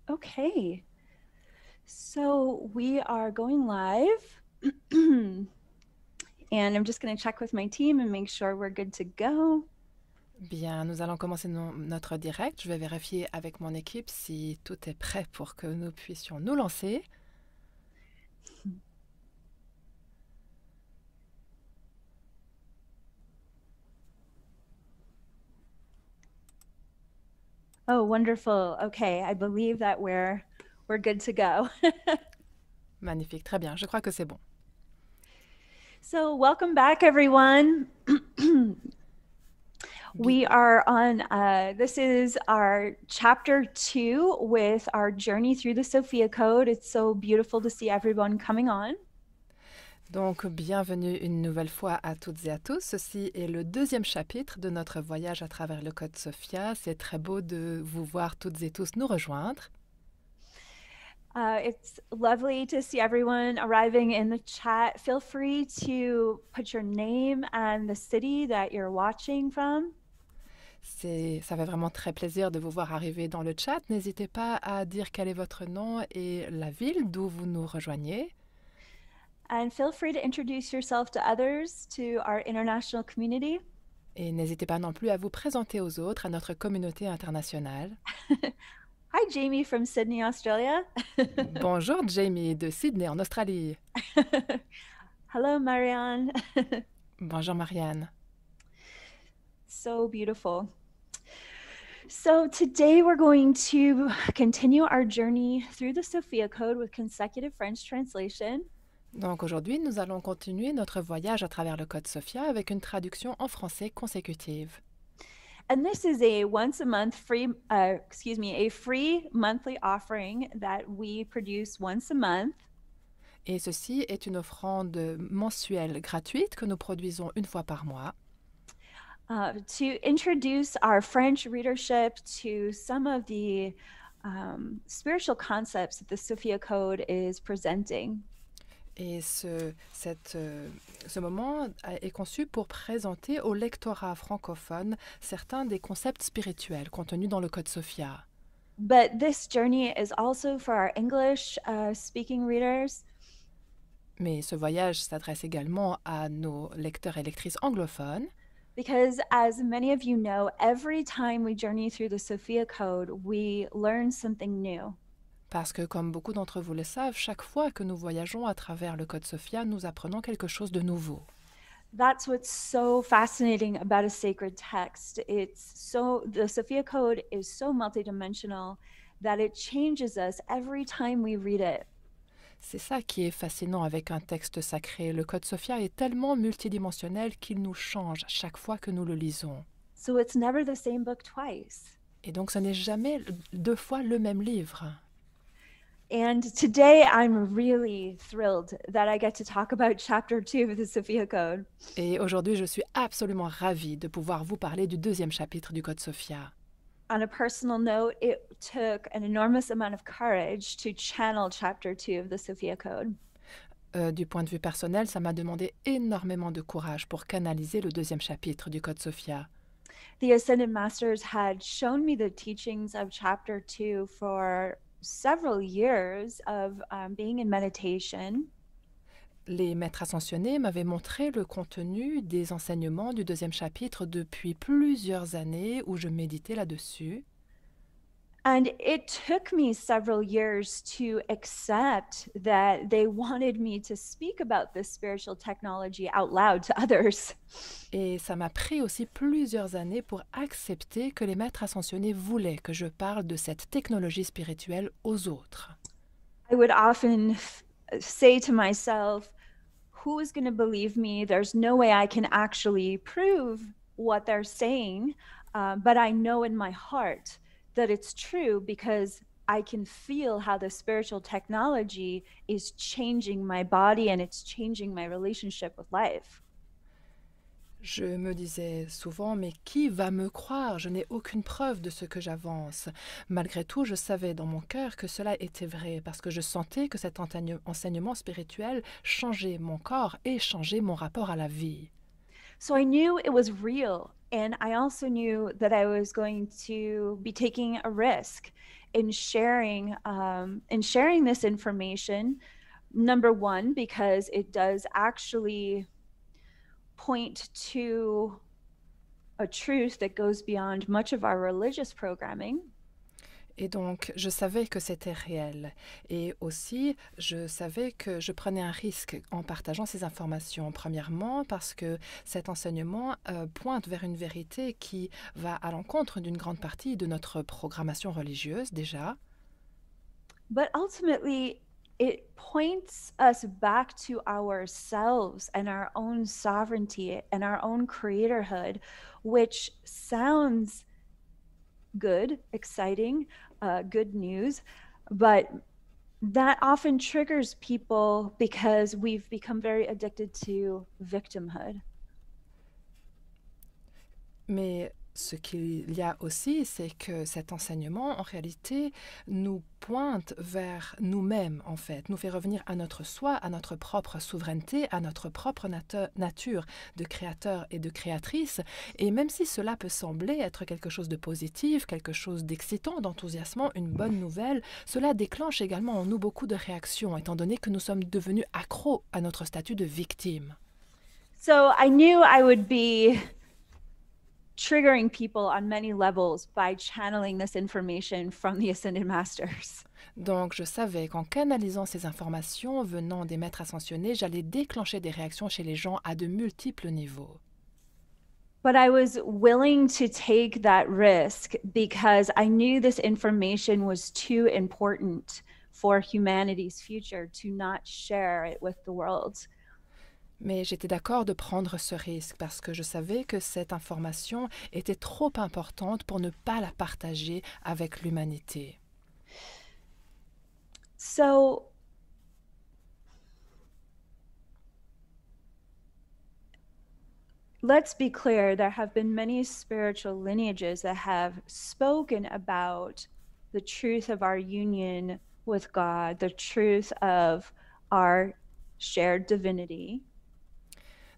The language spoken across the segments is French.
Okay, so we are going live, and I'm just going to check with my team and make sure we're good to go. Bien, nous allons commencer notre direct. Je vais vérifier avec mon équipe si tout est prêt pour que nous puissions nous lancer. Oh, wonderful. Okay, I believe that we're good to go. Magnifique, très bien, je crois que c'est bon. So, welcome back, everyone. We are on, this is our chapter 2 with our journey through the Sophia Code. It's so beautiful to see everyone coming on. Donc, bienvenue une nouvelle fois à toutes et à tous. Ceci est le deuxième chapitre de notre voyage à travers le Code Sophia. C'est très beau de vous voir toutes et tous nous rejoindre. It's lovely to see everyone arriving in the chat. Feel free to put your name and the city that you're watching from. Ça fait vraiment très plaisir de vous voir arriver dans le chat. N'hésitez pas à dire quel est votre nom et la ville d'où vous nous rejoignez. And feel free to introduce yourself to others, to our international community. Et n'hésitez pas non plus à vous présenter aux autres, à notre communauté internationale. Hi, Jamie from Sydney, Australia. Bonjour Jamie de Sydney en Australie. Hello, Marianne. Bonjour Marianne. So beautiful. So today we're going to continue our journey through the Sophia Code with consecutive French translation. Donc aujourd'hui, nous allons continuer notre voyage à travers le Code Sophia avec une traduction en français consécutive. And this is a once a month a free monthly offering that we produce once a month. Et ceci est une offrande mensuelle gratuite que nous produisons une fois par mois. To introduce our French readership to some of the spiritual concepts that the Sophia Code is presenting. Et ce moment est conçu pour présenter au lectorat francophone certains des concepts spirituels contenus dans le Code Sophia. But this journey is also for our English speaking readers. Mais ce voyage s'adresse également à nos lecteurs et lectrices anglophones. Because as many of you know, every time we journey through the Sophia Code, we learn something new. Parce que, comme beaucoup d'entre vous le savent, chaque fois que nous voyageons à travers le Code Sophia, nous apprenons quelque chose de nouveau. That's what's so fascinating about a sacred text. The Sophia Code is so multidimensional that it changes us every time we read it. C'est ça qui est fascinant avec un texte sacré. Le Code Sophia est tellement multidimensionnel qu'il nous change chaque fois que nous le lisons. So it's never the same book twice. Et donc ce n'est jamais deux fois le même livre. And today I'm really thrilled that I get to talk about chapter 2 of the Sophia Code. Et aujourd'hui, je suis absolument ravie de pouvoir vous parler du deuxième chapitre du Code Sophia. On a personal note, it took an enormous amount of courage to channel chapter 2 of the Sophia Code. Du point de vue personnel, ça m'a demandé énormément de courage pour canaliser le deuxième chapitre du Code Sophia. The Ascended Masters had shown me the teachings of chapter 2 for several years of being in meditation. Les maîtres ascensionnés m'avaient montré le contenu des enseignements du deuxième chapitre depuis plusieurs années où je méditais là-dessus. And it took me several years to accept that they wanted me to speak about this spiritual technology out loud to others. Et ça m'a pris aussi plusieurs années pour accepter que les maîtres ascensionnés voulaient que je parle de cette technologie spirituelle aux autres. I would often say to myself, who is going to believe me? There's no way I can actually prove what they're saying, but I know in my heart that it's true because I can feel how the spiritual technology is changing my body and it's changing my relationship with life. Je me disais souvent, mais qui va me croire? Je n'ai aucune preuve de ce que j'avance. Malgré tout, je savais dans mon cœur que cela était vrai, parce que je sentais que cet enseignement spirituel changeait mon corps et changeait mon rapport à la vie. So I knew it was real, and I also knew that I was going to be taking a risk. in sharing this information. Number one, because it does actually point to a truth that goes beyond much of our religious programming. Et donc, je savais que c'était réel. Et aussi, je savais que je prenais un risque en partageant ces informations. Premièrement, parce que cet enseignement pointe vers une vérité qui va à l'encontre d'une grande partie de notre programmation religieuse déjà. But ultimately, it points us back to ourselves and our own sovereignty and our own creatorhood, which sounds good, exciting, good news, but that often triggers people because we've become very addicted to victimhood. Mais ce qu'il y a aussi, c'est que cet enseignement, en réalité, nous pointe vers nous-mêmes, en fait, nous fait revenir à notre soi, à notre propre souveraineté, à notre propre nature de créateur et de créatrice. Et même si cela peut sembler être quelque chose de positif, quelque chose d'excitant, d'enthousiasmant, une bonne nouvelle, cela déclenche également en nous beaucoup de réactions, étant donné que nous sommes devenus accros à notre statut de victime. So I knew I would be triggering people on many levels by channeling this information from the Ascended Masters. Donc je savais qu'en canalisant ces informations venant des maîtres ascensionnés, j'allais déclencher des réactions chez les gens à de multiples niveaux. But I was willing to take that risk because I knew this information was too important for humanity's future to not share it with the world. Mais j'étais d'accord de prendre ce risque parce que je savais que cette information était trop importante pour ne pas la partager avec l'humanité. So let's be clear, there have been many spiritual lineages that have spoken about the truth of our union with God, the truth of our shared divinity.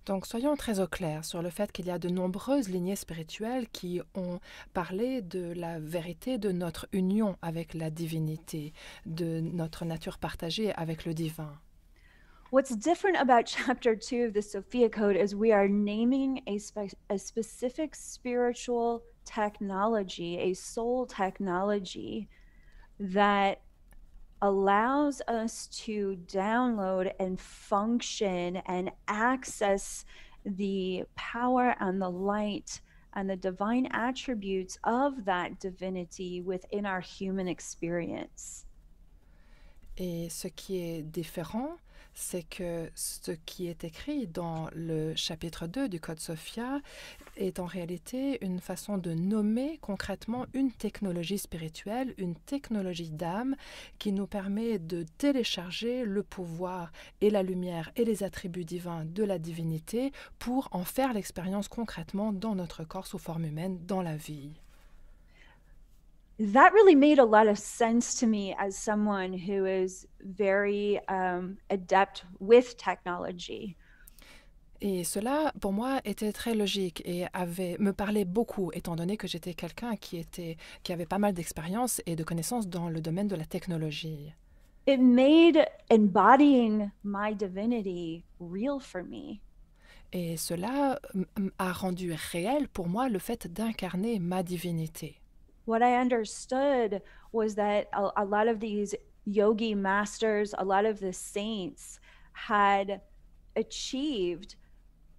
Donc soyons très au clair sur le fait qu'il y a de nombreuses lignées spirituelles qui ont parlé de la vérité de notre union avec la divinité, de notre nature partagée avec le divin. What's different about chapter 2 of the Sophia Code is we are naming a specific spiritual technology, a soul technology that allows us to download and function and access the power and the light and the divine attributes of that divinity within our human experience. Et ce qui est différent, c'est que ce qui est écrit dans le chapitre 2 du Code Sophia est en réalité une façon de nommer concrètement une technologie spirituelle, une technologie d'âme qui nous permet de télécharger le pouvoir et la lumière et les attributs divins de la divinité pour en faire l'expérience concrètement dans notre corps sous forme humaine, dans la vie. That really made a lot of sense to me as someone who is very adept with technology. Et cela, pour moi, était très logique et me parlait beaucoup, étant donné que j'étais quelqu'un qui avait pas mal d'expérience et de connaissances dans le domaine de la technologie. It made embodying my divinity real for me. Et cela a rendu réel pour moi le fait d'incarner ma divinité. What I understood was that a lot of these yogi masters, a lot of the saints had achieved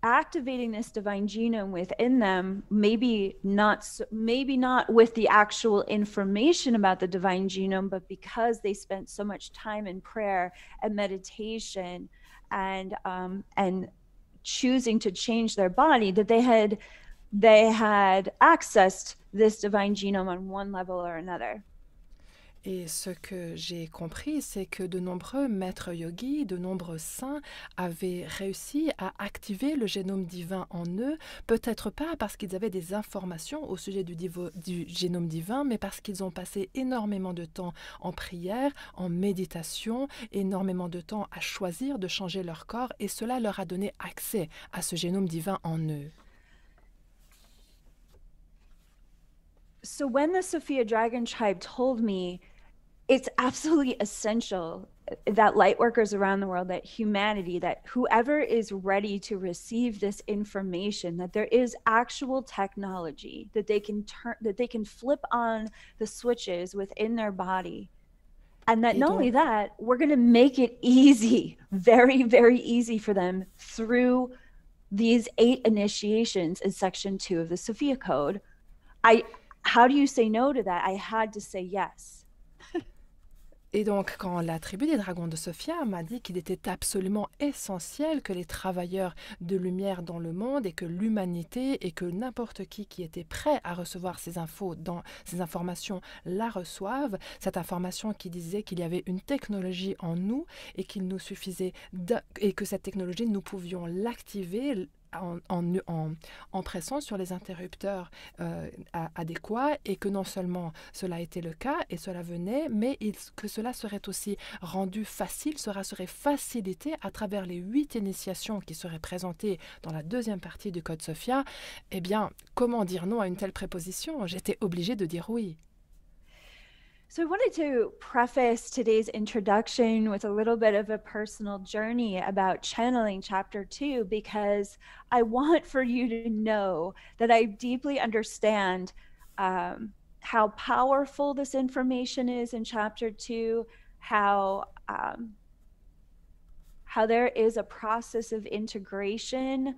activating this divine genome within them, maybe not with the actual information about the divine genome, but because they spent so much time in prayer and meditation and choosing to change their body, that they had accessed this divine genome on one level or another. Et ce que j'ai compris, c'est que de nombreux maîtres yogis, de nombreux saints avaient réussi à activer le génome divin en eux, peut-être pas parce qu'ils avaient des informations au sujet du génome divin, mais parce qu'ils ont passé énormément de temps en prière, en méditation, énormément de temps à choisir de changer leur corps, et cela leur a donné accès à ce génome divin en eux. So when the Sophia Dragon Tribe told me it's absolutely essential that light workers around the world, that humanity, that whoever is ready to receive this information, that there is actual technology that they can turn, that they can flip on the switches within their body. And that Et not only donc, that, we're going to make it easy, very, very easy for them through these 8 initiations in section 2 of the Sophia Code. How do you say no to that? I had to say yes. Et donc, quand la tribu des dragons de Sophia m'a dit qu'il était absolument essentiel que les travailleurs de lumière dans le monde et que l'humanité et que n'importe qui était prêt à recevoir ces informations la reçoivent, cette information qui disait qu'il y avait une technologie en nous et qu'il nous suffisait et que cette technologie, nous pouvions l'activer en pressant sur les interrupteurs adéquats, et que non seulement cela était le cas et cela venait, mais que cela serait aussi rendu facile, cela serait facilité à travers les 8 initiations qui seraient présentées dans la deuxième partie du Code Sophia. Eh bien, comment dire non à une telle préposition? J'étais obligée de dire oui. So I wanted to preface today's introduction with a little bit of a personal journey about channeling chapter 2, because I want for you to know that I deeply understand how powerful this information is in chapter 2, how there is a process of integration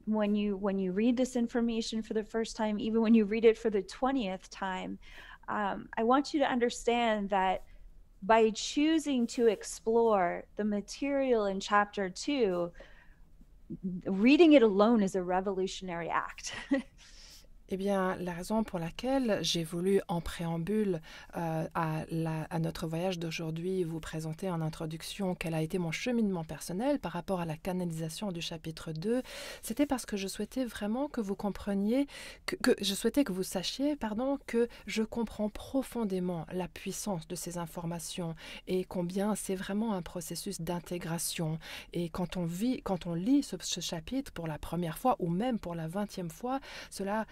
when you read this information for the first time, even when you read it for the 20th time. I want you to understand that by choosing to explore the material in chapter 2, reading it alone is a revolutionary act. Eh bien, la raison pour laquelle j'ai voulu, en préambule à notre voyage d'aujourd'hui, vous présenter en introduction quel a été mon cheminement personnel par rapport à la canalisation du chapitre 2, c'était parce que je souhaitais vraiment que vous compreniez, je souhaitais que vous sachiez, que je comprends profondément la puissance de ces informations et combien c'est vraiment un processus d'intégration. Et quand on lit ce chapitre pour la première fois ou même pour la 20e fois, cela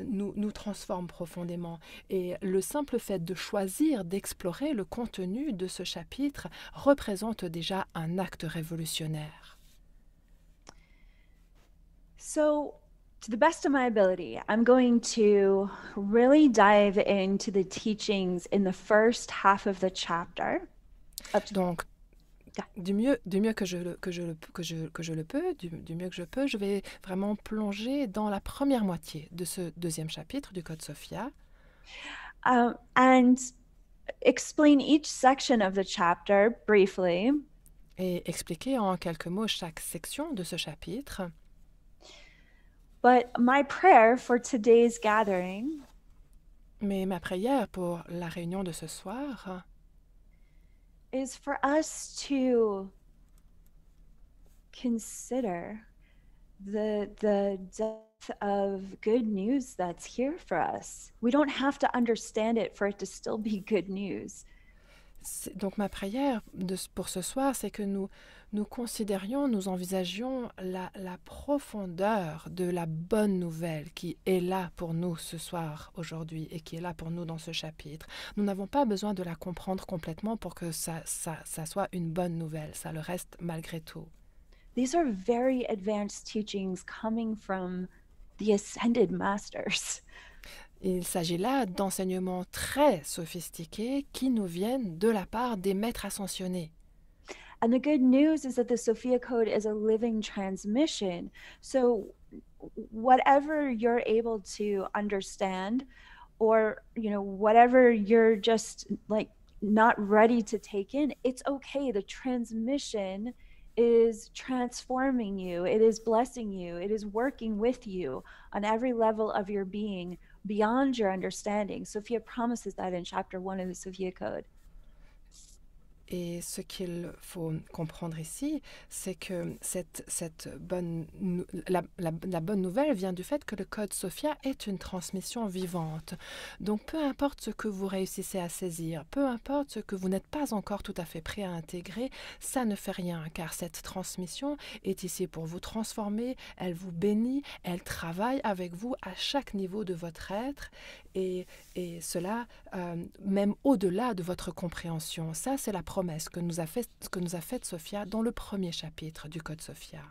nous transforme profondément. Et le simple fait de choisir d'explorer le contenu de ce chapitre représente déjà un acte révolutionnaire. So, to the best of my ability, I'm going to really dive into the teachings in the first half of the chapter. Donc, du mieux que je le peux, du mieux que je peux, je vais vraiment plonger dans la première moitié de ce deuxième chapitre du Code Sophia. And explain each section of the chapter briefly. Et expliquer en quelques mots chaque section de ce chapitre. But my prayer for today's gathering, mais ma prière pour la réunion de ce soir, is for us to consider the depth of good news that's here for us. We don't have to understand it for it to still be good news. Donc ma prière pour ce soir, c'est que nous considérions, nous envisagions la profondeur de la bonne nouvelle qui est là pour nous ce soir, aujourd'hui, et qui est là pour nous dans ce chapitre. Nous n'avons pas besoin de la comprendre complètement pour que ça soit une bonne nouvelle, ça le reste malgré tout. These are very advanced teachings coming from the ascended masters. Il s'agit là d'enseignements très sophistiqués qui nous viennent de la part des maîtres ascensionnés. And the good news is that the Sophia Code is a living transmission. So whatever you're able to understand, or whatever you're just like not ready to take in, it's okay. The transmission is transforming you. It is blessing you. It is working with you on every level of your being beyond your understanding. Sophia promises that in chapter 1 of the Sophia Code. Et ce qu'il faut comprendre ici, c'est que la bonne nouvelle vient du fait que le Code Sophia est une transmission vivante. Donc peu importe ce que vous réussissez à saisir, peu importe ce que vous n'êtes pas encore tout à fait prêt à intégrer, ça ne fait rien, car cette transmission est ici pour vous transformer, elle vous bénit, elle travaille avec vous à chaque niveau de votre être, et cela même au-delà de votre compréhension. Ça, c'est la promesse que nous a faite Sophia dans le premier chapitre du Code Sophia.